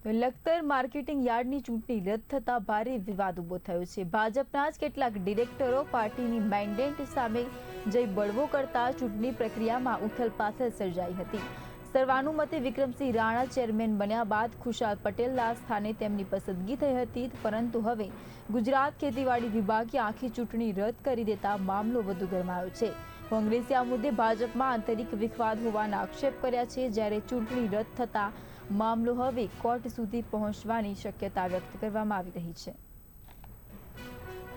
તો લખતર માર્કેટિંગ યાર્ડની ચૂંટણી રદ થતા ભારે વિવાદ ઉભો થયો છે। ભાજપના જ કેટલાક ડિરેક્ટરો પાર્ટીની મેન્ડેટ સામે જઈ બળવો કરતા ચૂંટણી પ્રક્રિયામાં ઉથલપાથલ સર્જાઈ હતી। સર્વાનુમતે વિક્રમસિંહ રાણા ચેરમેન બન્યા બાદ ખુશાલ પટેલના સ્થાને તેમની પસંદગી થઈ હતી, પરંતુ હવે ગુજરાત ખેતીવાડી વિભાગે આખી ચૂંટણી રદ કરી દેતા મામલો વધુ ગરમાયો છે। કોંગ્રેસે આ મુદ્દે ભાજપમાં આંતરિક વિવાદ હોવાના આક્ષેપ કર્યા છે, જ્યારે ચૂંટણી રદ થતા મામલો હવે કોર્ટ સુધી પહોંચવાની શક્યતા વ્યક્ત કરવામાં આવી રહી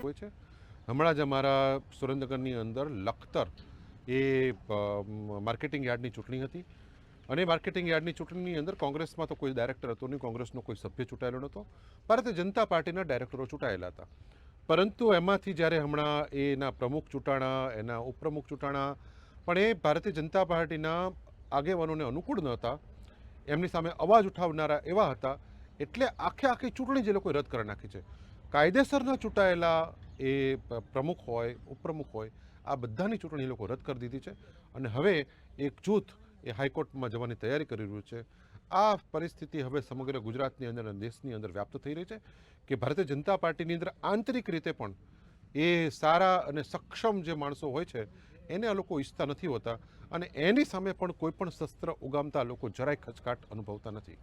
છે। હમણાં જ અમારા સુરેન્દ્રનગરની અંદર લખતર એ માર્કેટિંગ યાર્ડની ચૂંટણી હતી અને માર્કેટિંગ યાર્ડની ચૂંટણીની અંદર કોંગ્રેસમાં તો કોઈ ડાયરેક્ટર હતો નહીં, કોંગ્રેસનો કોઈ સભ્ય ચૂંટાયેલો નહોતો, ભારતીય જનતા પાર્ટીના ડાયરેક્ટરો ચૂંટાયેલા હતા। પરંતુ એમાંથી જ્યારે હમણાં એના પ્રમુખ ચૂંટાણા, એના ઉપપ્રમુખ ચૂંટાણા, પણ એ ભારતીય જનતા પાર્ટીના આગેવાનોને અનુકૂળ ન હતા, એમની સામે અવાજ ઉઠાવનારા એવા હતા, એટલે આખી ચૂંટણી જે લોકોએ રદ કરી નાખી છે। કાયદેસરના ચૂંટાયેલા એ પ્રમુખ હોય, ઉપપ્રમુખ હોય, આ બધાની ચૂંટણી લોકો રદ કરી દીધી છે અને હવે એક જૂથ એ હાઈકોર્ટમાં જવાની તૈયારી કરી રહ્યું છે। આ પરિસ્થિતિ હવે સમગ્ર ગુજરાતની અંદર અને દેશની અંદર વ્યાપ્ત થઈ રહી છે કે ભારતીય જનતા પાર્ટીની અંદર આંતરિક રીતે પણ એ સારા અને સક્ષમ જે માણસો હોય છે એને આ લોકો ઈચ્છતા નથી હોતા અને એની સામે પણ કોઈ પણ શસ્ત્ર ઉગામતા લોકો જરાય ખચકાટ અનુભવતા નથી।